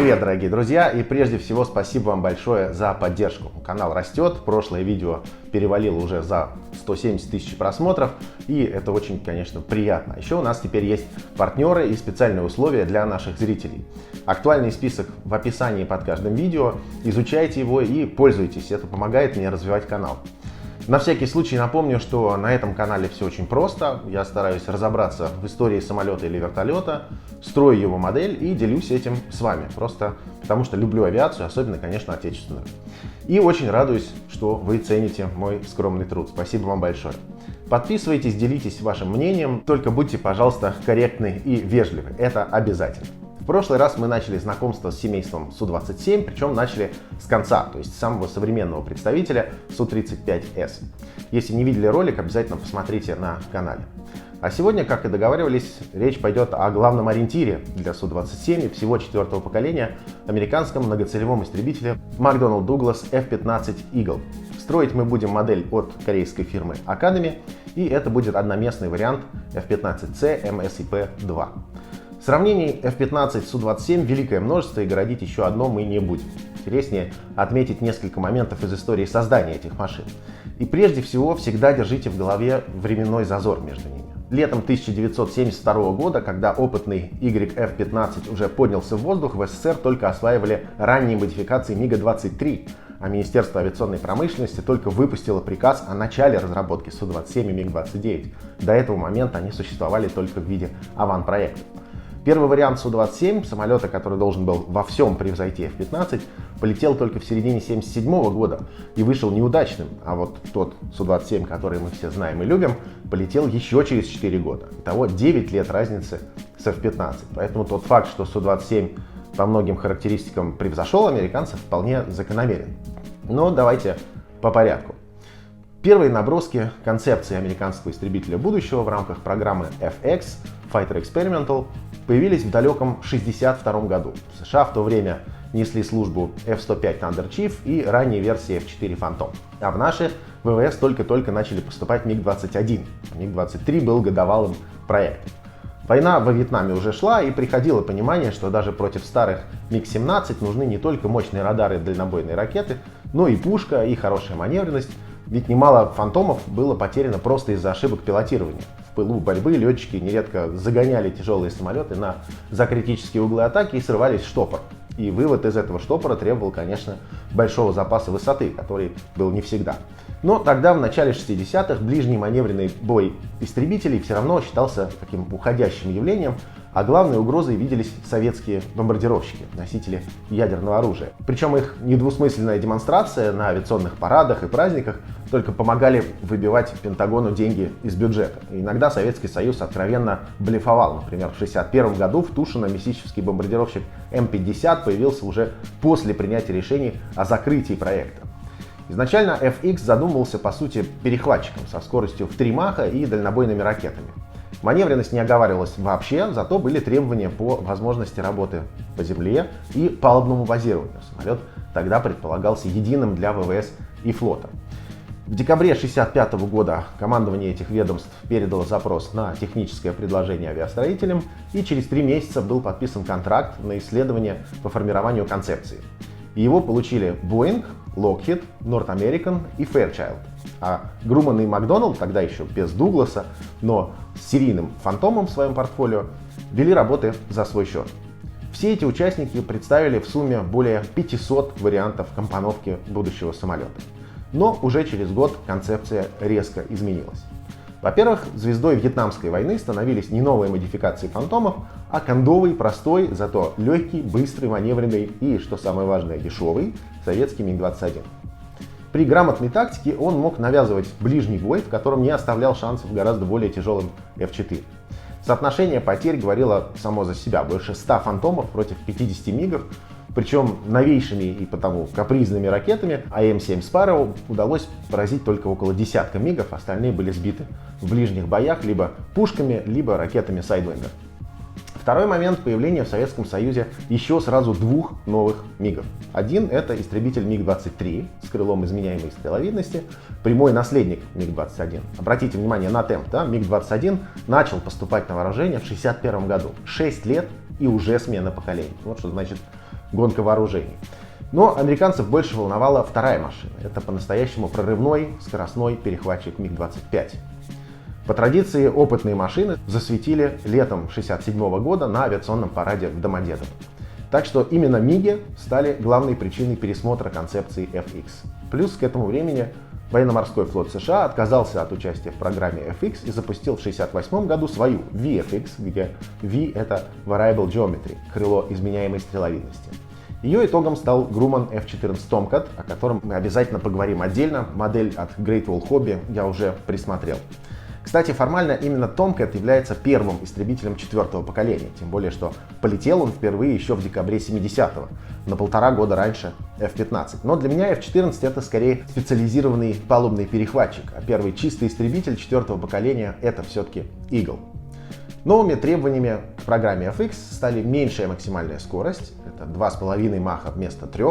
Привет, дорогие друзья, и прежде всего спасибо вам большое за поддержку. Канал растет, прошлое видео перевалило уже за 170 тысяч просмотров, и это очень, конечно, приятно. Еще у нас теперь есть партнеры и специальные условия для наших зрителей. Актуальный список в описании под каждым видео, изучайте его и пользуйтесь, это помогает мне развивать канал. На всякий случай напомню, что на этом канале все очень просто. Я стараюсь разобраться в истории самолета или вертолета, строю его модель и делюсь этим с вами. Просто потому что люблю авиацию, особенно, конечно, отечественную. И очень радуюсь, что вы цените мой скромный труд. Спасибо вам большое. Подписывайтесь, делитесь вашим мнением, только будьте, пожалуйста, корректны и вежливы. Это обязательно. В прошлый раз мы начали знакомство с семейством Су-27, причем начали с конца, то есть самого современного представителя Су-35С. Если не видели ролик, обязательно посмотрите на канале. А сегодня, как и договаривались, речь пойдет о главном ориентире для Су-27 и всего четвертого поколения американском многоцелевом истребителе McDonnell Douglas F-15 Eagle. Строить мы будем модель от корейской фирмы Academy, и это будет одноместный вариант F-15C MSIP-2. Сравнений F-15 Су-27 великое множество, и городить еще одно мы не будем. Интереснее отметить несколько моментов из истории создания этих машин. И прежде всего, всегда держите в голове временной зазор между ними. Летом 1972 года, когда опытный YF-15 уже поднялся в воздух, в СССР только осваивали ранние модификации МиГа-23, а Министерство авиационной промышленности только выпустило приказ о начале разработки Су-27 и МиГ-29. До этого момента они существовали только в виде аван-проектов. Первый вариант Су-27, самолета, который должен был во всем превзойти F-15, полетел только в середине 1977 года и вышел неудачным. А вот тот Су-27, который мы все знаем и любим, полетел еще через 4 года. Итого 9 лет разницы с F-15. Поэтому тот факт, что Су-27 по многим характеристикам превзошел американцев, вполне закономерен. Но давайте по порядку. Первые наброски концепции американского истребителя будущего в рамках программы FX Fighter Experimental появились в далеком 1962 году. В США в то время несли службу F-105 Thunder Chief и ранние версии F-4 Phantom. А в наши ВВС только-только начали поступать МиГ-21. МиГ-23 был годовалым проектом. Война во Вьетнаме уже шла, и приходило понимание, что даже против старых МиГ-17 нужны не только мощные радары и дальнобойные ракеты, но и пушка, и хорошая маневренность. Ведь немало фантомов было потеряно просто из-за ошибок пилотирования. В пылу борьбы летчики нередко загоняли тяжелые самолеты за критические углы атаки и срывались в штопор. И вывод из этого штопора требовал, конечно, большого запаса высоты, который был не всегда. Но тогда, в начале 60-х, ближний маневренный бой истребителей все равно считался таким уходящим явлением, а главной угрозой виделись советские бомбардировщики, носители ядерного оружия. Причем их недвусмысленная демонстрация на авиационных парадах и праздниках только помогали выбивать Пентагону деньги из бюджета. И иногда Советский Союз откровенно блефовал. Например, в 1961 году в Тушино миссический бомбардировщик М-50 появился уже после принятия решений о закрытии проекта. Изначально FX задумывался, по сути, перехватчиком со скоростью в 3 маха и дальнобойными ракетами. Маневренность не оговаривалась вообще, зато были требования по возможности работы по земле и палубному базированию. Самолет тогда предполагался единым для ВВС и флота. В декабре 1965 года командование этих ведомств передало запрос на техническое предложение авиастроителям, и через 3 месяца был подписан контракт на исследование по формированию концепции. И его получили Boeing, Lockheed, North American и Fairchild. А Grumman и McDonnell, тогда еще без Дугласа, но с серийным фантомом в своем портфолио, вели работы за свой счет. Все эти участники представили в сумме более 500 вариантов компоновки будущего самолета. Но уже через год концепция резко изменилась. Во-первых, звездой Вьетнамской войны становились не новые модификации фантомов, а кондовый, простой, зато легкий, быстрый, маневренный и, что самое важное, дешевый советский МиГ-21. При грамотной тактике он мог навязывать ближний бой, в котором не оставлял шансов гораздо более тяжелым F-4. Соотношение потерь говорило само за себя: больше 100 фантомов против 50 мигов, причем новейшими и потому капризными ракетами АМ-7 Sparrow удалось поразить только около десятка мигов, остальные были сбиты в ближних боях либо пушками, либо ракетами Sidewinder. Второй момент — появление в Советском Союзе еще сразу 2 новых МиГов. Один — это истребитель МиГ-23 с крылом изменяемой стреловидности, прямой наследник МиГ-21. Обратите внимание на темп, да? МиГ-21 начал поступать на вооружение в 1961 году. 6 лет и уже смена поколений. Вот что значит гонка вооружений. Но американцев больше волновала вторая машина. Это по-настоящему прорывной скоростной перехватчик МиГ-25. По традиции, опытные машины засветили летом 1967 года на авиационном параде в Домодедово. Так что именно МиГи стали главной причиной пересмотра концепции FX. Плюс к этому времени военно-морской флот США отказался от участия в программе FX и запустил в 1968 году свою VFX, где V — это Variable Geometry, крыло изменяемой стреловидности. Ее итогом стал Grumman F-14 Tomcat, о котором мы обязательно поговорим отдельно. Модель от Great Wall Hobby я уже присмотрел. Кстати, формально именно Tomcat является первым истребителем 4-го поколения, тем более, что полетел он впервые еще в декабре 70-го, на 1,5 года раньше F-15. Но для меня F-14 это скорее специализированный палубный перехватчик, а первый чистый истребитель 4-го поколения это все-таки Eagle. Новыми требованиями к программе FX стали меньшая максимальная скорость, это 2,5 маха вместо 3,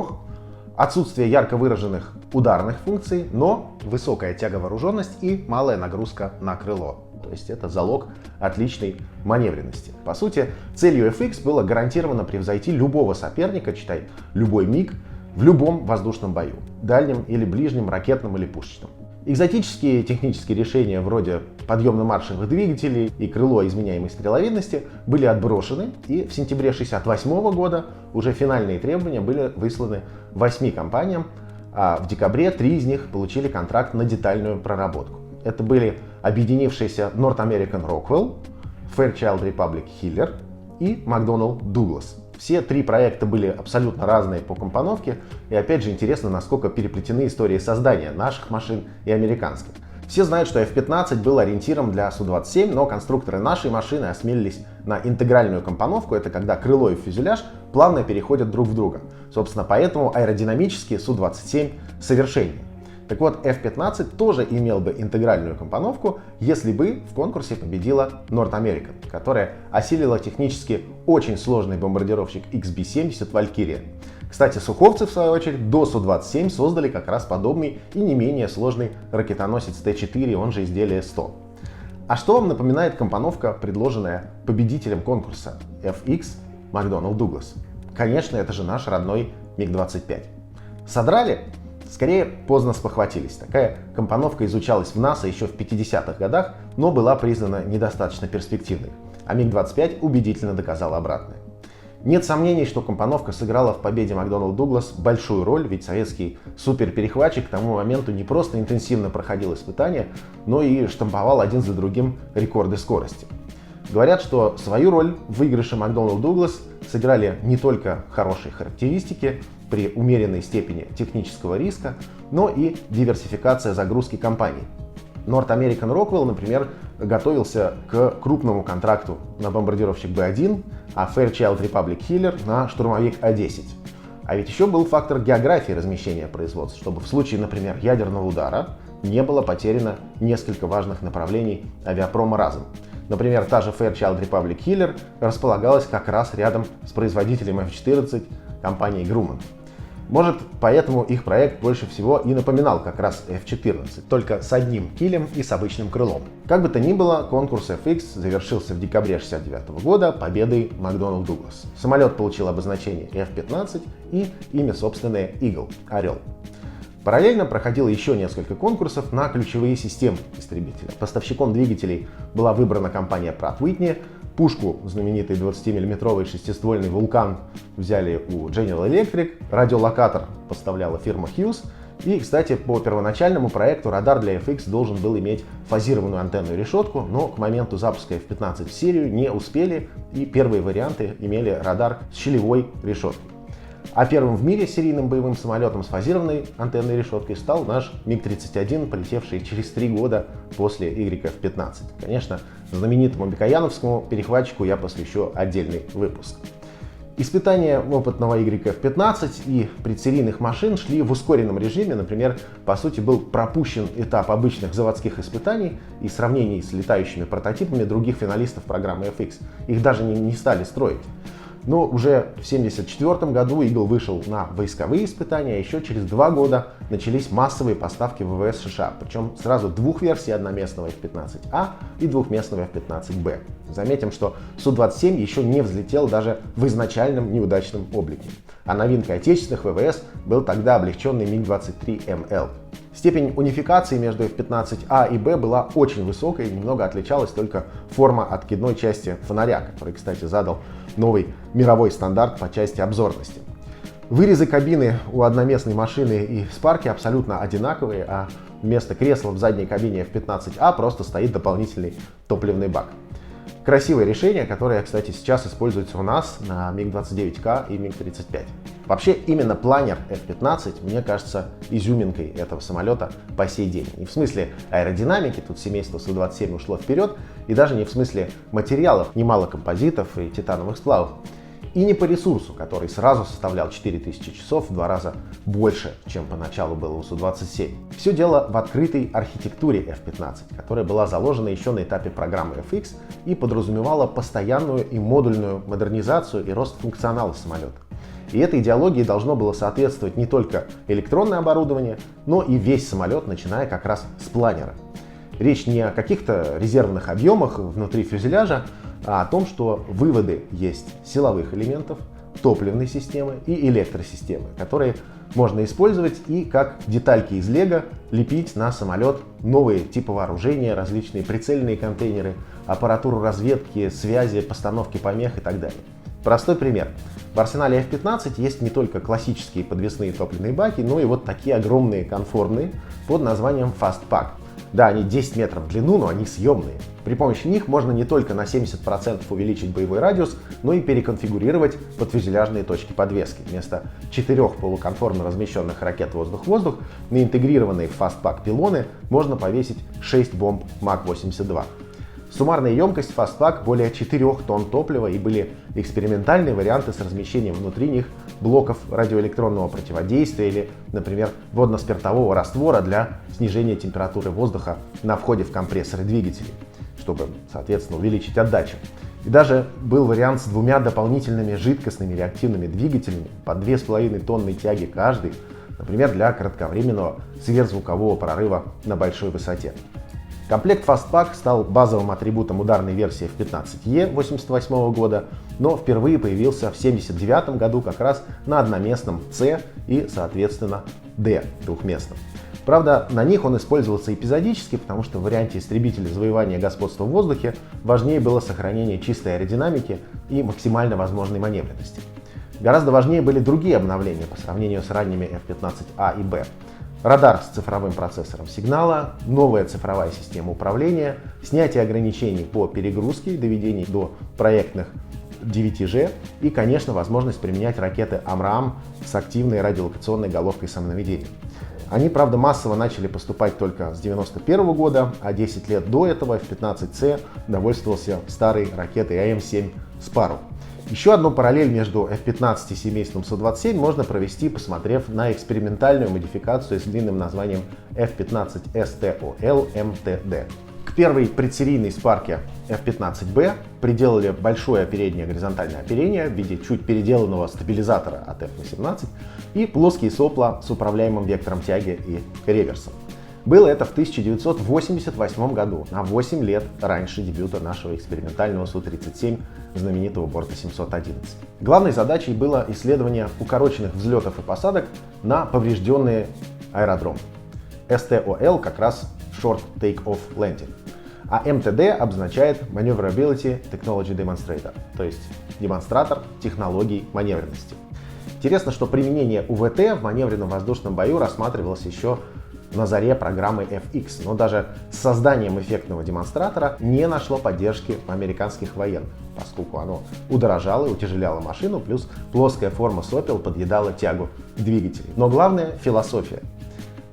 отсутствие ярко выраженных ударных функций, но высокая тяговооруженность и малая нагрузка на крыло. То есть это залог отличной маневренности. По сути, целью FX было гарантированно превзойти любого соперника, читай, любой МиГ, в любом воздушном бою, дальнем или ближнем, ракетном или пушечном. Экзотические технические решения вроде подъемно-маршевых двигателей и крыло изменяемой стреловидности были отброшены, и в сентябре 1968 года уже финальные требования были высланы 8 компаниям, а в декабре 3 из них получили контракт на детальную проработку. Это были объединившиеся North American Rockwell, Fairchild Republic Hiller и McDonnell Douglas. Все 3 проекта были абсолютно разные по компоновке, и опять же интересно, насколько переплетены истории создания наших машин и американских. Все знают, что F-15 был ориентиром для Су-27, но конструкторы нашей машины осмелились на интегральную компоновку, это когда крыло и фюзеляж плавно переходят друг в друга. Собственно, поэтому аэродинамически Су-27 совершеннее. Так вот, F-15 тоже имел бы интегральную компоновку, если бы в конкурсе победила North American, которая осилила технически очень сложный бомбардировщик XB-70 Valkyrie. Кстати, суховцы, в свою очередь, до Су-27 создали как раз подобный и не менее сложный ракетоносец Т-4, он же изделие 100. А что вам напоминает компоновка, предложенная победителем конкурса FX McDonnell Douglas? Конечно, это же наш родной МиГ-25. Содрали? Скорее, поздно спохватились. Такая компоновка изучалась в НАСА еще в 50-х годах, но была признана недостаточно перспективной. А МиГ-25 убедительно доказал обратное. Нет сомнений, что компоновка сыграла в победе McDonnell Douglas большую роль, ведь советский суперперехватчик к тому моменту не просто интенсивно проходил испытания, но и штамповал один за другим рекорды скорости. Говорят, что свою роль в выигрыше McDonnell Douglas сыграли не только хорошие характеристики при умеренной степени технического риска, но и диверсификация загрузки компаний. North American Rockwell, например, готовился к крупному контракту на бомбардировщик Б-1, а Fairchild Republic Hiller на штурмовик А-10. А ведь еще был фактор географии размещения производств, чтобы в случае, например, ядерного удара не было потеряно несколько важных направлений авиапрома разом. Например, та же Fairchild Republic Hiller располагалась как раз рядом с производителем F-14 компанией Grumman. Может, поэтому их проект больше всего и напоминал как раз F-14, только с одним килем и с обычным крылом. Как бы то ни было, конкурс FX завершился в декабре 1969 года победой McDonnell Douglas. Самолет получил обозначение F-15 и имя собственное Eagle — Орел. Параллельно проходило еще несколько конкурсов на ключевые системы истребителя. Поставщиком двигателей была выбрана компания Pratt Whitney. Пушку, знаменитый 20-мм шестиствольный Vulcan, взяли у General Electric. Радиолокатор поставляла фирма Hughes. И, кстати, по первоначальному проекту радар для FX должен был иметь фазированную антенную решетку, но к моменту запуска F-15 в серию не успели, и первые варианты имели радар с щелевой решеткой. А первым в мире серийным боевым самолетом с фазированной антенной решеткой стал наш МиГ-31, полетевший через 3 года после YF-15. Конечно, знаменитому бекояновскому перехватчику я посвящу отдельный выпуск. Испытания опытного YF-15 и предсерийных машин шли в ускоренном режиме. Например, по сути, был пропущен этап обычных заводских испытаний и сравнений с летающими прототипами других финалистов программы FX. Их даже не стали строить. Но уже в 1974 году Eagle вышел на войсковые испытания, а еще через 2 года начались массовые поставки в ВВС США. Причем сразу 2 версий одноместного F-15А и двухместного F-15B. Заметим, что Су-27 еще не взлетел даже в изначальном неудачном облике. а новинкой отечественных ВВС был тогда облегченный МиГ-23МЛ. Степень унификации между F-15А и Б была очень высокой, немного отличалась только форма откидной части фонаря, который, кстати, задал новый мировой стандарт по части обзорности. Вырезы кабины у одноместной машины и Спарки абсолютно одинаковые, а вместо кресла в задней кабине F-15А просто стоит дополнительный топливный бак. Красивое решение, которое, кстати, сейчас используется у нас на МиГ-29К и МиГ-35. Вообще, именно планер F-15, мне кажется, изюминкой этого самолета по сей день. Не в смысле аэродинамики, тут семейство Су-27 ушло вперед, и даже не в смысле материалов, немало композитов и титановых сплавов. И не по ресурсу, который сразу составлял 4000 часов, в 2 раза больше, чем поначалу было у Су-27. Все дело в открытой архитектуре F-15, которая была заложена еще на этапе программы FX и подразумевала постоянную и модульную модернизацию и рост функционала самолета. И этой идеологии должно было соответствовать не только электронное оборудование, но и весь самолет, начиная как раз с планера. Речь не о каких-то резервных объемах внутри фюзеляжа, а о том, что выводы есть силовых элементов, топливной системы и электросистемы, которые можно использовать и как детальки из лего лепить на самолет новые типы вооружения, различные прицельные контейнеры, аппаратуру разведки, связи, постановки помех и так далее. Простой пример. В арсенале F-15 есть не только классические подвесные топливные баки, но и вот такие огромные конформные под названием FastPack. Да, они 10 метров в длину, но они съемные. При помощи них можно не только на 70% увеличить боевой радиус, но и переконфигурировать подфюзеляжные точки подвески. Вместо 4 полуконформно размещенных ракет воздух-воздух на интегрированные в FastPack пилоны можно повесить 6 бомб МАК-82. Суммарная емкость FastPack более 4 тонн топлива, и были экспериментальные варианты с размещением внутри них блоков радиоэлектронного противодействия или, например, водно-спиртового раствора для снижения температуры воздуха на входе в компрессоры двигателей, чтобы, соответственно, увеличить отдачу. И даже был вариант с 2 дополнительными жидкостными реактивными двигателями по 2,5 тонны тяги каждый, например, для кратковременного сверхзвукового прорыва на большой высоте. Комплект FastPack стал базовым атрибутом ударной версии F-15E 1988 года, но впервые появился в 1979 году как раз на одноместном C и, соответственно, D двухместном. Правда, на них он использовался эпизодически, потому что в варианте истребителя завоевания господства в воздухе важнее было сохранение чистой аэродинамики и максимально возможной маневренности. Гораздо важнее были другие обновления по сравнению с ранними F-15A и B. Радар с цифровым процессором сигнала, новая цифровая система управления, снятие ограничений по перегрузке, доведение до проектных 9G и, конечно, возможность применять ракеты AMRAAM с активной радиолокационной головкой самонаведения. Они, правда, массово начали поступать только с 1991 года, а 10 лет до этого F-15C довольствовался старой ракетой АМ-7 Sparrow. Еще одну параллель между F-15 и семейством Су-27 можно провести, посмотрев на экспериментальную модификацию с длинным названием F-15 STOL MTD. К первой предсерийной спарке F-15B приделали большое переднее горизонтальное оперение в виде чуть переделанного стабилизатора от F-18 и плоские сопла с управляемым вектором тяги и реверсом. Было это в 1988 году, на 8 лет раньше дебюта нашего экспериментального Су-37, знаменитого борта 711. Главной задачей было исследование укороченных взлетов и посадок на поврежденные аэродромы. STOL как раз Short Take-Off Landing, а MTD обозначает Maneuverability Technology Demonstrator, то есть демонстратор технологий маневренности. Интересно, что применение УВТ в маневренном воздушном бою рассматривалось еще на заре программы FX, но даже с созданием эффектного демонстратора не нашло поддержки у американских военных, поскольку оно удорожало и утяжеляло машину, плюс плоская форма сопел подъедала тягу двигателей. Но главное — философия.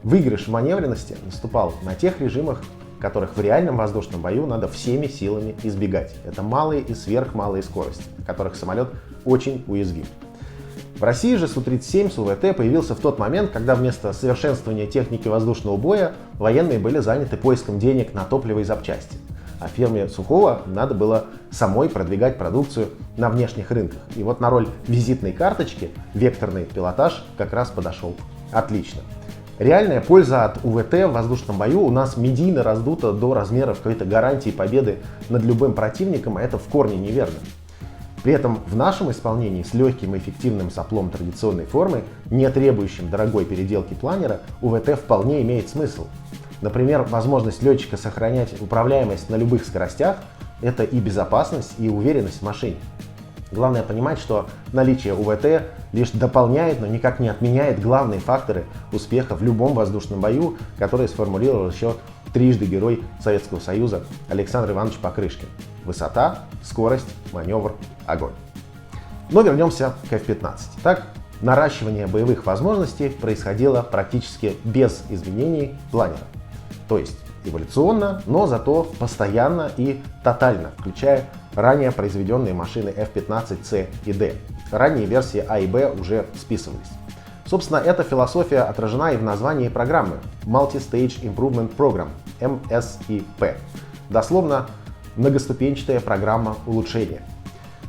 Выигрыш в маневренности наступал на тех режимах, которых в реальном воздушном бою надо всеми силами избегать. Это малые и сверхмалые скорости, на которых самолет очень уязвим. В России же Су-37 с УВТ появился в тот момент, когда вместо совершенствования техники воздушного боя военные были заняты поиском денег на топливо и запчасти. А фирме Сухого надо было самой продвигать продукцию на внешних рынках. И вот на роль визитной карточки векторный пилотаж как раз подошел отлично. Реальная польза от УВТ в воздушном бою у нас медийно раздута до размеров какой-то гарантии победы над любым противником, а это в корне неверно. При этом в нашем исполнении с легким и эффективным соплом традиционной формы, не требующим дорогой переделки планера, УВТ вполне имеет смысл. Например, возможность летчика сохранять управляемость на любых скоростях – это и безопасность, и уверенность в машине. Главное понимать, что наличие УВТ лишь дополняет, но никак не отменяет главные факторы успеха в любом воздушном бою, которые сформулировал еще трижды герой Советского Союза Александр Иванович Покрышкин. Высота, скорость, маневр, огонь. Но вернемся к F-15. Так, наращивание боевых возможностей происходило практически без изменений планера. То есть эволюционно, но зато постоянно и тотально, включая ранее произведенные машины F-15C и D. Ранние версии А и Б уже списывались. Собственно, эта философия отражена и в названии программы Multi-Stage Improvement Program, MSIP. Дословно, многоступенчатая программа улучшения.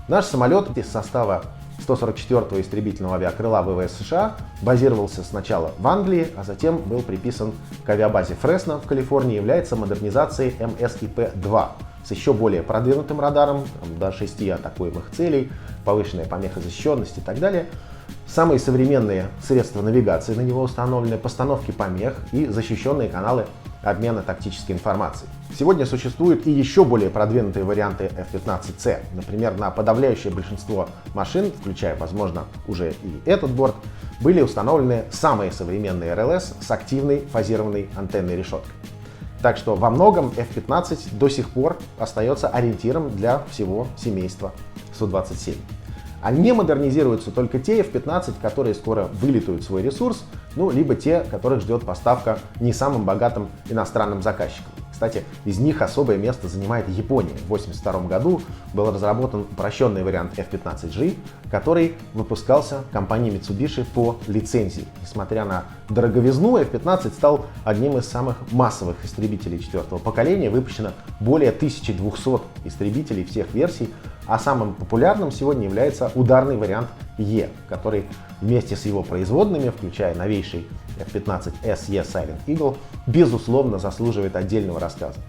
Наш самолет из состава 144-го истребительного авиакрыла ВВС США базировался сначала в Англии, а затем был приписан к авиабазе Фресно в Калифорнии, является модернизацией MSIP-2 с еще более продвинутым радаром, до 6 атакуемых целей, повышенная помехозащищенность и так далее. Самые современные средства навигации на него установлены, постановки помех и защищенные каналы обмена тактической информацией. Сегодня существуют и еще более продвинутые варианты F-15C. Например, на подавляющее большинство машин, включая, возможно, уже и этот борт, были установлены самые современные РЛС с активной фазированной антенной решеткой. Так что во многом F-15 до сих пор остается ориентиром для всего семейства Су-27. А не модернизируются только те F-15, которые скоро вылетают свой ресурс, ну, либо те, которых ждет поставка не самым богатым иностранным заказчикам. Кстати, из них особое место занимает Япония. В 1982 году был разработан упрощенный вариант F-15G, который выпускался компанией Mitsubishi по лицензии. Несмотря на дороговизну, F-15 стал одним из самых массовых истребителей четвертого поколения. Выпущено более 1200 истребителей всех версий, а самым популярным сегодня является ударный вариант E, который вместе с его производными, включая новейший F-15 SE Silent Eagle, безусловно заслуживает отдельного рассказа.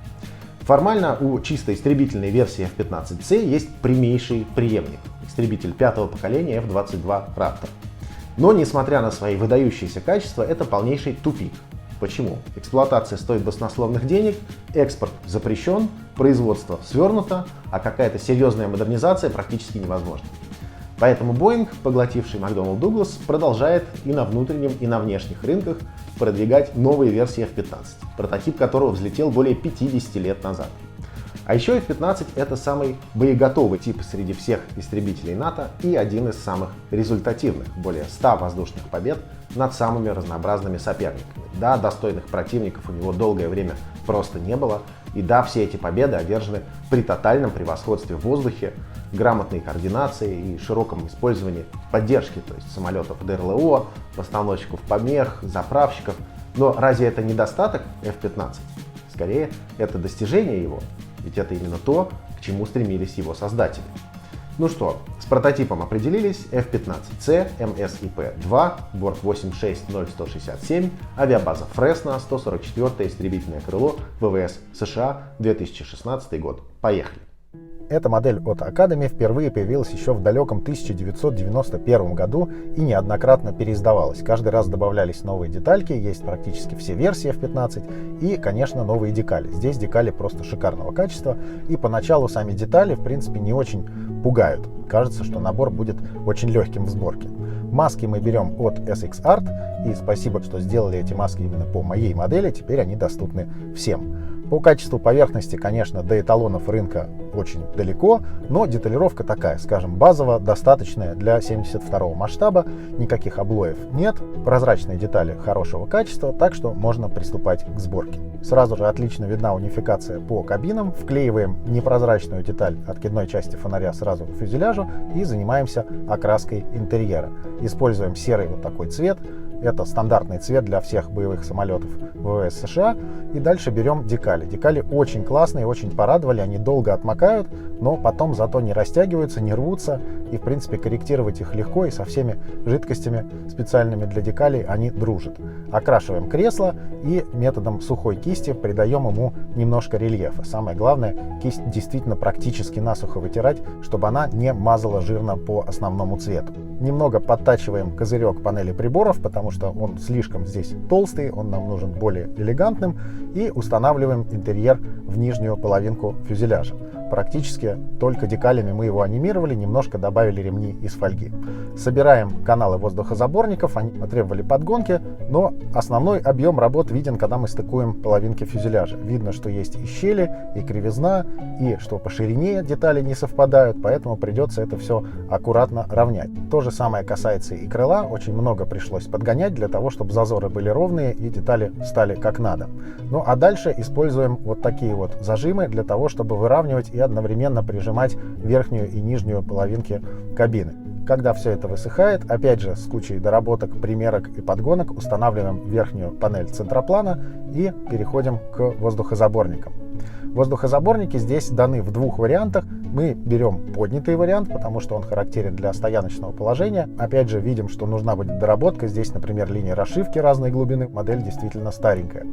Формально у чисто истребительной версии F-15C есть прямейший преемник — истребитель пятого поколения F-22 Raptor. Но, несмотря на свои выдающиеся качества, это полнейший тупик. Почему? Эксплуатация стоит баснословных денег, экспорт запрещен, производство свернуто, а какая-то серьезная модернизация практически невозможна. Поэтому Boeing, поглотивший McDonnell Douglas, продолжает и на внутреннем, и на внешних рынках продвигать новые версии F-15, прототип которого взлетел более 50 лет назад. А еще F-15 — это самый боеготовый тип среди всех истребителей НАТО и один из самых результативных, более 100 воздушных побед над самыми разнообразными соперниками. Да, достойных противников у него долгое время просто не было, и да, все эти победы одержаны при тотальном превосходстве в воздухе, грамотной координации и широком использовании поддержки, то есть самолетов ДРЛО, постановщиков помех, заправщиков. Но разве это недостаток F-15? Скорее, это достижение его, ведь это именно то, к чему стремились его создатели. Ну что, с прототипом определились. F-15C, MSIP-2, борт 8600167, авиабаза Фресно, 144-е истребительное крыло ВВС США, 2016 год. Поехали! Эта модель от Academy впервые появилась еще в далеком 1991 году и неоднократно переиздавалась. Каждый раз добавлялись новые детальки, есть практически все версии F-15 и, конечно, новые декали. Здесь декали просто шикарного качества, и поначалу сами детали, в принципе, не очень пугают. Кажется, что набор будет очень легким в сборке. Маски мы берем от SX Art, и спасибо, что сделали эти маски именно по моей модели, теперь они доступны всем. По качеству поверхности, конечно, до эталонов рынка очень далеко, но деталировка такая, скажем, базово достаточная для 72-го масштаба, никаких облоев нет, прозрачные детали хорошего качества, так что можно приступать к сборке. Сразу же отлично видна унификация по кабинам, вклеиваем непрозрачную деталь откидной части фонаря сразу к фюзеляжу и занимаемся окраской интерьера. Используем серый вот такой цвет, Это стандартный цвет для всех боевых самолетов ВВС США. И дальше берем декали. Декали очень классные, очень порадовали, они долго отмокают, но потом зато не растягиваются, не рвутся. И в принципе корректировать их легко, и со всеми жидкостями специальными для декалей они дружат. Окрашиваем кресло и методом сухой кисти придаем ему немножко рельефа. Самое главное, кисть действительно практически насухо вытирать, чтобы она не мазала жирно по основному цвету. Немного подтачиваем козырек панели приборов, потому что он слишком здесь толстый, он нам нужен более элегантным. И устанавливаем интерьер в нижнюю половинку фюзеляжа. Практически только декалями мы его анимировали, немножко добавили ремни из фольги. Собираем каналы воздухозаборников, они потребовали подгонки, но основной объем работ виден, когда мы стыкуем половинки фюзеляжа. Видно, что есть и щели, и кривизна, и что по ширине детали не совпадают, поэтому придется это все аккуратно равнять. То же самое касается и крыла, очень много пришлось подгонять для того, чтобы зазоры были ровные и детали стали как надо. Ну а дальше используем вот такие вот зажимы для того, чтобы выравнивать и одновременно прижимать верхнюю и нижнюю половинки кабины. Когда все это высыхает, опять же с кучей доработок, примерок и подгонок устанавливаем верхнюю панель центроплана и переходим к воздухозаборникам. Воздухозаборники здесь даны в двух вариантах. Мы берем поднятый вариант, потому что он характерен для стояночного положения. Опять же видим, что нужна будет доработка. Здесь, например, линия расшивки разной глубины. Модель действительно старенькая.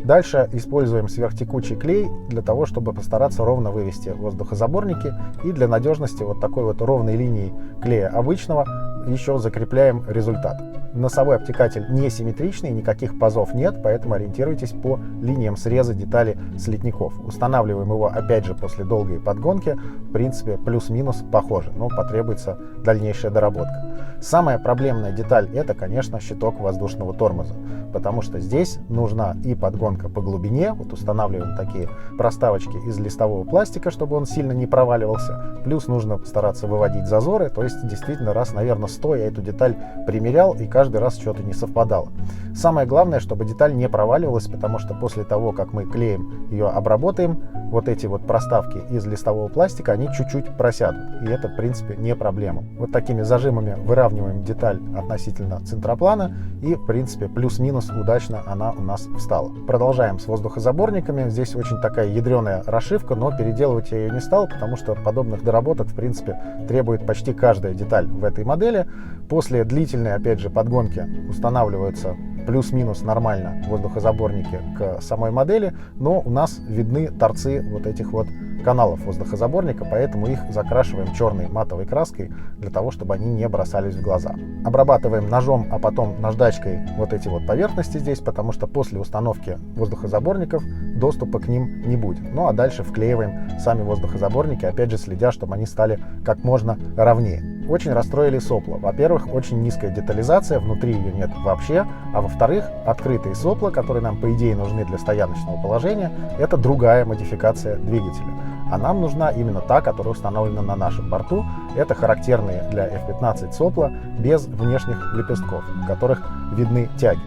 Дальше используем сверхтекучий клей для того, чтобы постараться ровно вывести воздухозаборники. И для надежности вот такой вот ровной линией клея обычного еще закрепляем результат. Носовой обтекатель не симметричный, никаких пазов нет, поэтому ориентируйтесь по линиям среза деталей с литников. Устанавливаем его опять же после долгой подгонки. В принципе, плюс-минус похоже, но потребуется дальнейшая доработка. Самая проблемная деталь — это, конечно, щиток воздушного тормоза, потому что здесь нужна и подгонка по глубине. Вот устанавливаем такие проставочки из листового пластика, чтобы он сильно не проваливался. Плюс нужно стараться выводить зазоры, то есть действительно раз, наверное, 100 я эту деталь примерял, и каждый раз что-то не совпадало. Самое главное, чтобы деталь не проваливалась, потому что после того, как мы клеем ее обработаем, вот эти вот проставки из листового пластика, они чуть-чуть просядут. И это, в принципе, не проблема. Вот такими зажимами выравниваем деталь относительно центроплана, и, в принципе, плюс-минус удачно она у нас встала. Продолжаем с воздухозаборниками. Здесь очень такая ядреная расшивка, но переделывать я ее не стал, потому что подобных доработок, в принципе, требует почти каждая деталь в этой модели. После длительной, опять же, подгонки устанавливаются плюс-минус нормально воздухозаборники к самой модели, но у нас видны торцы вот этих вот каналов воздухозаборника, поэтому их закрашиваем черной матовой краской для того, чтобы они не бросались в глаза. Обрабатываем ножом, а потом наждачкой вот эти вот поверхности здесь, потому что после установки воздухозаборников доступа к ним не будет. Ну а дальше вклеиваем сами воздухозаборники, опять же следя, чтобы они стали как можно ровнее. Очень расстроили сопла. Во-первых, очень низкая детализация, внутри ее нет вообще, а во-вторых, открытые сопла, которые нам по идее нужны для стояночного положения, это другая модификация двигателя. А нам нужна именно та, которая установлена на нашем борту. Это характерные для F-15 сопла без внешних лепестков, в которых видны тяги.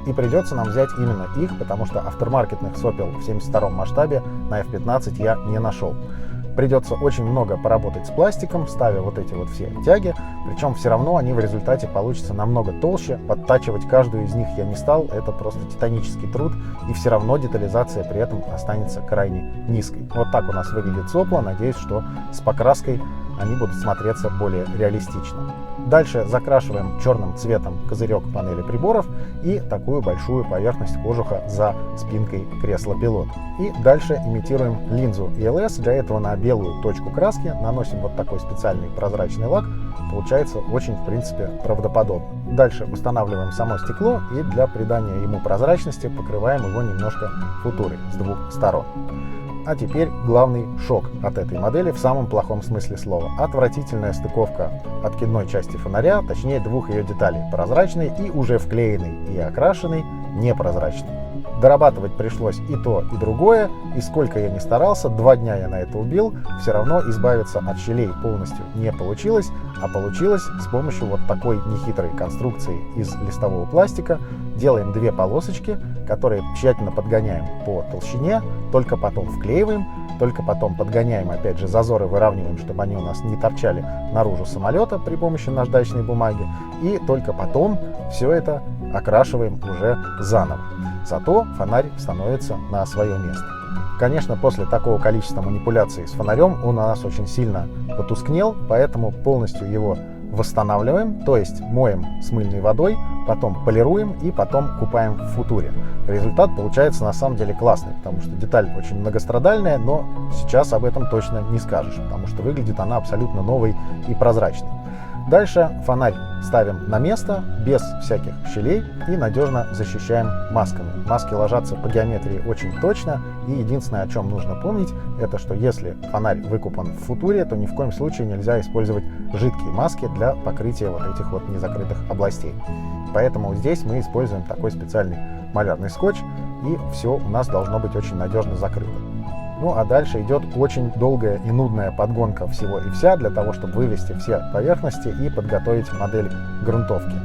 И придется нам взять именно их, потому что автормаркетных сопел в 72-м масштабе на F-15 я не нашел. Придется очень много поработать с пластиком, ставя вот эти вот все тяги, причем все равно они в результате получатся намного толще, подтачивать каждую из них я не стал, это просто титанический труд, и все равно детализация при этом останется крайне низкой. Вот так у нас выглядит сопла, надеюсь, что с покраской они будут смотреться более реалистично. Дальше закрашиваем черным цветом козырек панели приборов и такую большую поверхность кожуха за спинкой кресла пилота. И дальше имитируем линзу ELS. Для этого на белую точку краски наносим вот такой специальный прозрачный лак. Получается очень, в принципе, правдоподобно. Дальше устанавливаем само стекло и для придания ему прозрачности покрываем его немножко футурой с двух сторон. А теперь главный шок от этой модели в самом плохом смысле слова. Отвратительная стыковка откидной части фонаря, точнее двух ее деталей, прозрачной и уже вклеенной, и окрашенной непрозрачной. Дорабатывать пришлось и то, и другое, и сколько я ни старался, 2 дня я на это убил, все равно избавиться от щелей полностью не получилось, а получилось с помощью вот такой нехитрой конструкции из листового пластика. Делаем 2 полосочки, которые тщательно подгоняем по толщине, только потом вклеиваем, только потом подгоняем, опять же, зазоры выравниваем, чтобы они у нас не торчали наружу самолета при помощи наждачной бумаги, и только потом все это окрашиваем уже заново. Зато фонарь становится на свое место. Конечно, после такого количества манипуляций с фонарем он у нас очень сильно потускнел, поэтому полностью его восстанавливаем, то есть моем с мыльной водой, потом полируем и потом купаем в футуре. Результат получается на самом деле классный, потому что деталь очень многострадальная, но сейчас об этом точно не скажешь, потому что выглядит она абсолютно новой и прозрачной. Дальше фонарь ставим на место без всяких щелей и надежно защищаем масками. Маски ложатся по геометрии очень точно, и единственное, о чем нужно помнить, это что если фонарь выкупан в футуре, то ни в коем случае нельзя использовать жидкие маски для покрытия вот этих вот незакрытых областей. Поэтому здесь мы используем такой специальный малярный скотч, и все у нас должно быть очень надежно закрыто. Ну а дальше идет очень долгая и нудная подгонка всего и вся для того, чтобы вывести все поверхности и подготовить модель грунтовки.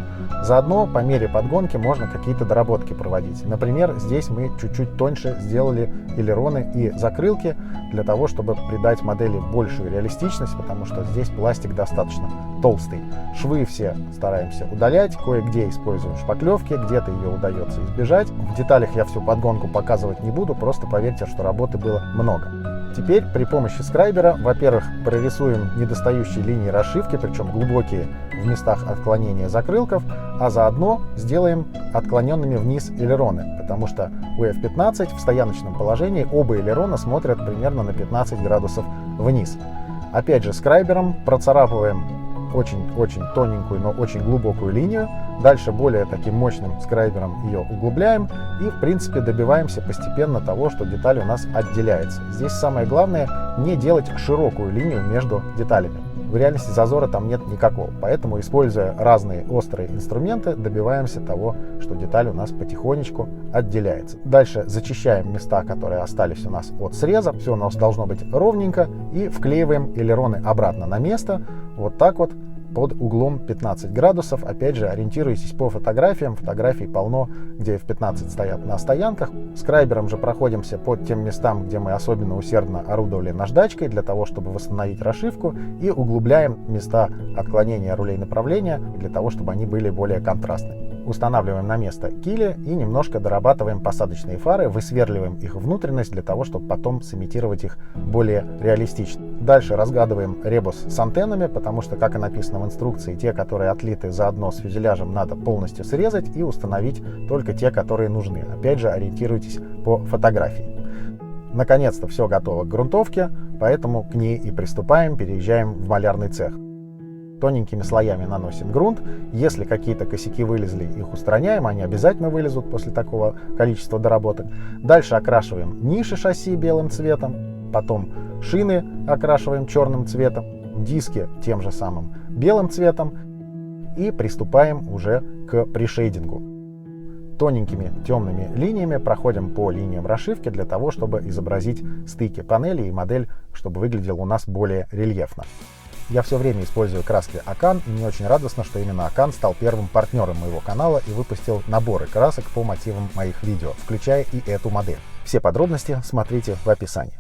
Заодно по мере подгонки можно какие-то доработки проводить. Например, здесь мы чуть-чуть тоньше сделали элероны и закрылки для того, чтобы придать модели большую реалистичность, потому что здесь пластик достаточно толстый. Швы все стараемся удалять, кое-где используем шпаклевки, где-то ее удается избежать. В деталях я всю подгонку показывать не буду, просто поверьте, что работы было много. Теперь при помощи скрайбера, во-первых, прорисуем недостающие линии расшивки, причем глубокие в местах отклонения закрылков, а заодно сделаем отклоненными вниз элероны, потому что у F-15 в стояночном положении оба элерона смотрят примерно на 15 градусов вниз. Опять же, скрайбером процарапываем очень-очень тоненькую, но очень глубокую линию. Дальше более таким мощным скрайбером ее углубляем и, в принципе, добиваемся постепенно того, что деталь у нас отделяется. Здесь самое главное не делать широкую линию между деталями. В реальности зазора там нет никакого, поэтому, используя разные острые инструменты, добиваемся того, что деталь у нас потихонечку отделяется. Дальше зачищаем места, которые остались у нас от среза. Все у нас должно быть ровненько, и вклеиваем элероны обратно на место, вот так вот, под углом 15 градусов. Опять же, ориентируйтесь по фотографиям. Фотографий полно, где F-15 стоят на стоянках. Скрайбером же проходимся по тем местам, где мы особенно усердно орудовали наждачкой, для того, чтобы восстановить расшивку, и углубляем места отклонения рулей направления, для того, чтобы они были более контрастны. Устанавливаем на место кили и немножко дорабатываем посадочные фары, высверливаем их внутренность для того, чтобы потом сымитировать их более реалистично. Дальше разгадываем ребус с антеннами, потому что, как и написано в инструкции, те, которые отлиты заодно с фюзеляжем, надо полностью срезать и установить только те, которые нужны. Опять же, ориентируйтесь по фотографии. Наконец-то все готово к грунтовке, поэтому к ней и приступаем, переезжаем в малярный цех. Тоненькими слоями наносим грунт. Если какие-то косяки вылезли, их устраняем, они обязательно вылезут после такого количества доработок. Дальше окрашиваем ниши шасси белым цветом, потом шины окрашиваем черным цветом, диски тем же самым белым цветом и приступаем уже к пришейдингу. Тоненькими темными линиями проходим по линиям расшивки для того, чтобы изобразить стыки панели и модель, чтобы выглядел у нас более рельефно. Я все время использую краски Akan, и мне очень радостно, что именно Akan стал первым партнером моего канала и выпустил наборы красок по мотивам моих видео, включая и эту модель. Все подробности смотрите в описании.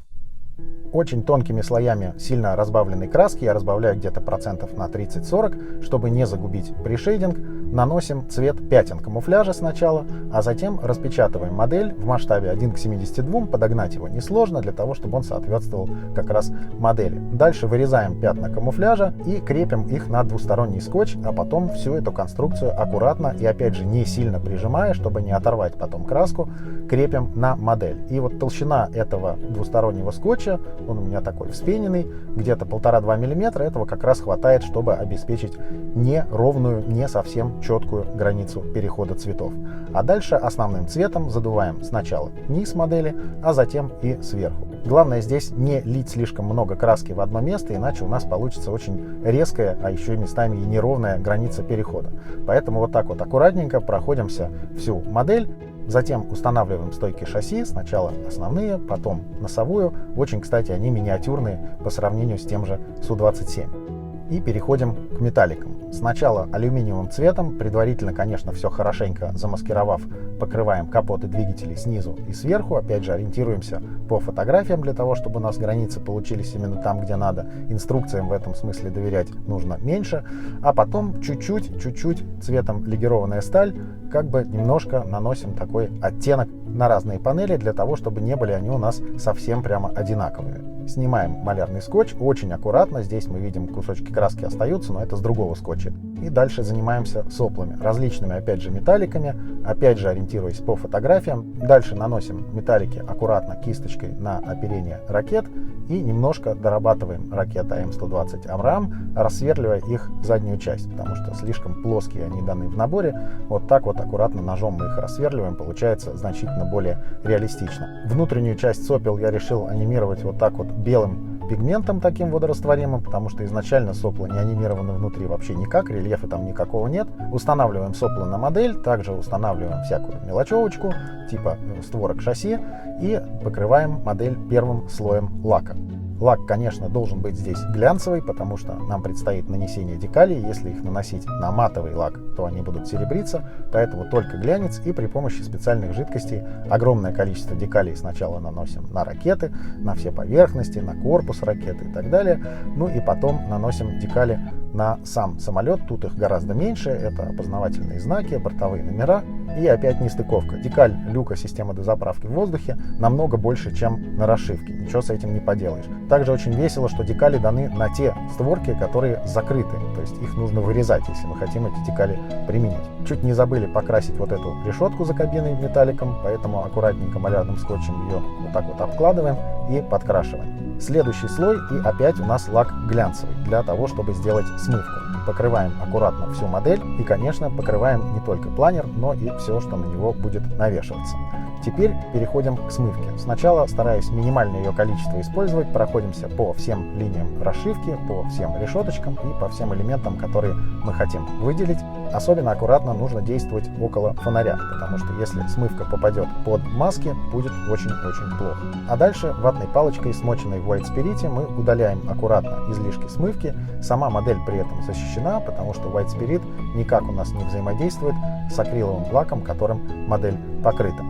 Очень тонкими слоями сильно разбавленной краски, я разбавляю где-то процентов на 30-40, чтобы не загубить пришейдинг, наносим цвет пятен камуфляжа сначала, а затем распечатываем модель в масштабе 1:72, подогнать его несложно, для того, чтобы он соответствовал как раз модели. Дальше вырезаем пятна камуфляжа и крепим их на двусторонний скотч, а потом всю эту конструкцию аккуратно и опять же не сильно прижимая, чтобы не оторвать потом краску, крепим на модель. И вот толщина этого двустороннего скотча, он у меня такой вспененный, где-то 1,5-2 мм, этого как раз хватает, чтобы обеспечить неровную, не совсем четкую границу перехода цветов. А дальше основным цветом задуваем сначала низ модели, а затем и сверху. Главное здесь не лить слишком много краски в одно место, иначе у нас получится очень резкая, а еще и местами и неровная граница перехода. Поэтому вот так вот аккуратненько проходимся всю модель. Затем устанавливаем стойки шасси, сначала основные, потом носовую. Очень, кстати, они миниатюрные по сравнению с тем же Су-27. И переходим к металликам. Сначала алюминиевым цветом, предварительно, конечно, все хорошенько замаскировав, покрываем капоты двигателей снизу и сверху. Опять же, ориентируемся по фотографиям для того, чтобы у нас границы получились именно там, где надо. Инструкциям в этом смысле доверять нужно меньше. А потом чуть-чуть цветом легированная сталь, как бы немножко наносим такой оттенок на разные панели, для того, чтобы не были они у нас совсем прямо одинаковыми. Снимаем малярный скотч, очень аккуратно, здесь мы видим кусочки краски остаются, но это с другого скотча. И дальше занимаемся соплами, различными опять же металликами, опять же ориентируясь по фотографиям. Дальше наносим металлики аккуратно кисточкой на оперение ракет и немножко дорабатываем ракеты АМ-120 Амрам, рассверливая их заднюю часть, потому что слишком плоские они даны в наборе. Вот так вот аккуратно ножом мы их рассверливаем, получается значительно более реалистично. Внутреннюю часть сопел я решил анимировать вот так вот белым пигментом таким водорастворимым, потому что изначально сопла не анимированы внутри вообще никак, рельефа там никакого нет. Устанавливаем сопла на модель, также устанавливаем всякую мелочевочку, типа створок шасси, и покрываем модель первым слоем лака. Лак, конечно, должен быть здесь глянцевый, потому что нам предстоит нанесение декалей. Если их наносить на матовый лак, то они будут серебриться, поэтому только глянец, и при помощи специальных жидкостей огромное количество декалей сначала наносим на ракеты, на все поверхности, на корпус ракеты и так далее. Ну и потом наносим декали на сам самолет. Тут их гораздо меньше, это опознавательные знаки, бортовые номера. И опять нестыковка. Декаль люка системы дозаправки в воздухе намного больше, чем на расшивке. Ничего с этим не поделаешь. Также очень весело, что декали даны на те створки, которые закрыты. То есть их нужно вырезать, если мы хотим эти декали применить. Чуть не забыли покрасить вот эту решетку за кабиной металликом, поэтому аккуратненько малярным скотчем ее вот так вот обкладываем и подкрашиваем. Следующий слой, и опять у нас лак глянцевый, для того, чтобы сделать смывку. Покрываем аккуратно всю модель и, конечно, покрываем не только планер, но и все, что на него будет навешиваться. Теперь переходим к смывке. Сначала, стараясь минимальное ее количество использовать, проходимся по всем линиям расшивки, по всем решеточкам и по всем элементам, которые мы хотим выделить. Особенно аккуратно нужно действовать около фонаря, потому что если смывка попадет под маски, будет очень-очень плохо. А дальше ватной палочкой, смоченной в White Spirit, мы удаляем аккуратно излишки смывки. Сама модель при этом защищена, потому что White Spirit никак у нас не взаимодействует с акриловым лаком, которым модель покрыта.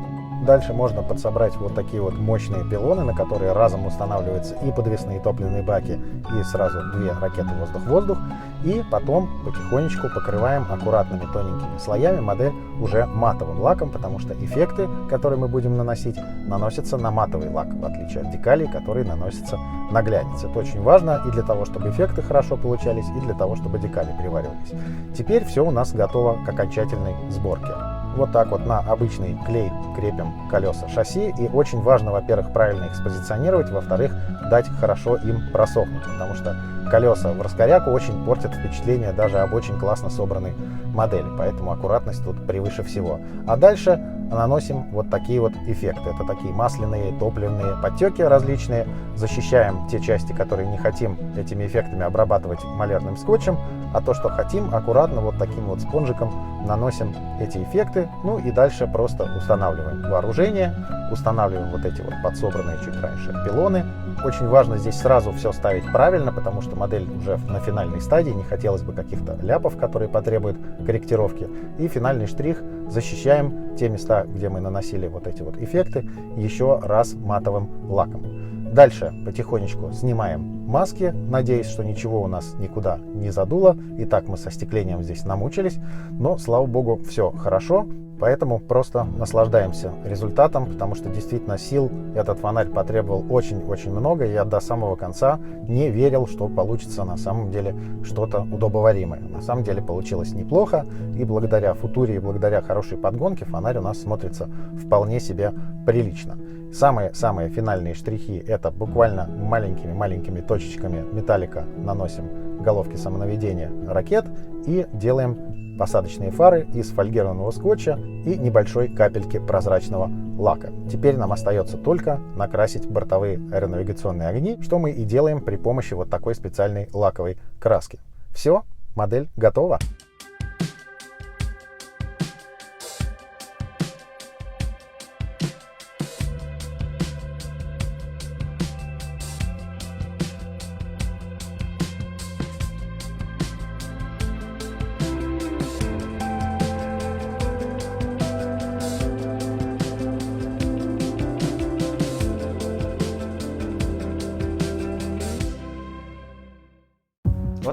Дальше можно подсобрать вот такие вот мощные пилоны, на которые разом устанавливаются и подвесные топливные баки, и сразу две ракеты воздух-воздух. И потом потихонечку покрываем аккуратными тоненькими слоями модель уже матовым лаком, потому что эффекты, которые мы будем наносить, наносятся на матовый лак, в отличие от декалей, которые наносятся на глянец. Это очень важно и для того, чтобы эффекты хорошо получались, и для того, чтобы декали приваривались. Теперь все у нас готово к окончательной сборке. Вот так вот на обычный клей крепим колеса шасси. И очень важно, во-первых, правильно их спозиционировать, во-вторых, дать хорошо им просохнуть, потому что колеса в раскоряку очень портят впечатление даже об очень классно собранной модели. Поэтому аккуратность тут превыше всего. А дальше наносим вот такие вот эффекты. Это такие масляные, топливные подтеки различные. Защищаем те части, которые не хотим этими эффектами обрабатывать малярным скотчем, а то, что хотим, аккуратно вот таким вот спонжиком наносим эти эффекты. Ну и дальше просто устанавливаем вооружение, устанавливаем вот эти вот подсобранные чуть раньше пилоны. Очень важно здесь сразу все ставить правильно, потому что модель уже на финальной стадии, не хотелось бы каких-то ляпов, которые потребуют корректировки. И финальный штрих: защищаем те места, где мы наносили вот эти вот эффекты, еще раз матовым лаком. Дальше потихонечку снимаем маски, надеясь, что ничего у нас никуда не задуло. И так мы со стеклением здесь намучились, но, слава богу, все хорошо. Поэтому просто наслаждаемся результатом, потому что действительно сил этот фонарь потребовал очень-очень много. Я до самого конца не верил, что получится на самом деле что-то удобоваримое. На самом деле получилось неплохо, и благодаря футуре, и благодаря хорошей подгонке фонарь у нас смотрится вполне себе прилично. Самые финальные штрихи — это буквально маленькими точечками металлика наносим головки самонаведения ракет и делаем посадочные фары из фольгированного скотча и небольшой капельки прозрачного лака. Теперь нам остается только накрасить бортовые аэронавигационные огни, что мы и делаем при помощи вот такой специальной лаковой краски. Все, модель готова.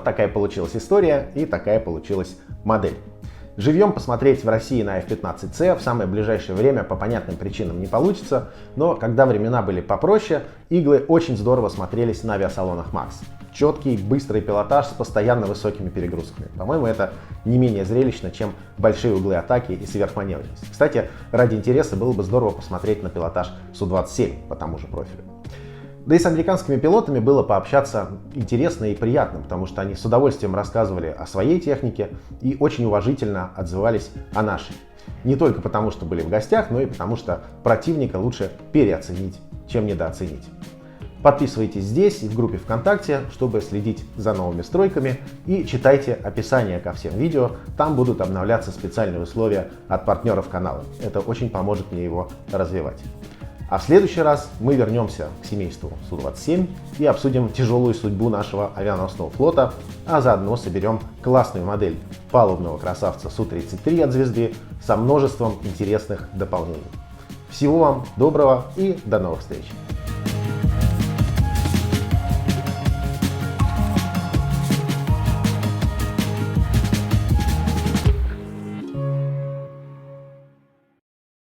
Вот такая получилась история и такая получилась модель. Живьем посмотреть в России на F-15C в самое ближайшее время по понятным причинам не получится, но когда времена были попроще, иглы очень здорово смотрелись на авиасалонах МАКС. Четкий, быстрый пилотаж с постоянно высокими перегрузками. По-моему, это не менее зрелищно, чем большие углы атаки и сверхманевренность. Кстати, ради интереса было бы здорово посмотреть на пилотаж Су-27 по тому же профилю. Да и с американскими пилотами было пообщаться интересно и приятно, потому что они с удовольствием рассказывали о своей технике и очень уважительно отзывались о нашей. Не только потому, что были в гостях, но и потому, что противника лучше переоценить, чем недооценить. Подписывайтесь здесь и в группе ВКонтакте, чтобы следить за новыми стройками, и читайте описание ко всем видео, там будут обновляться специальные условия от партнеров канала. Это очень поможет мне его развивать. А в следующий раз мы вернемся к семейству Су-27 и обсудим тяжелую судьбу нашего авианосного флота, а заодно соберем классную модель палубного красавца Су-33 от звезды со множеством интересных дополнений. Всего вам доброго и до новых встреч!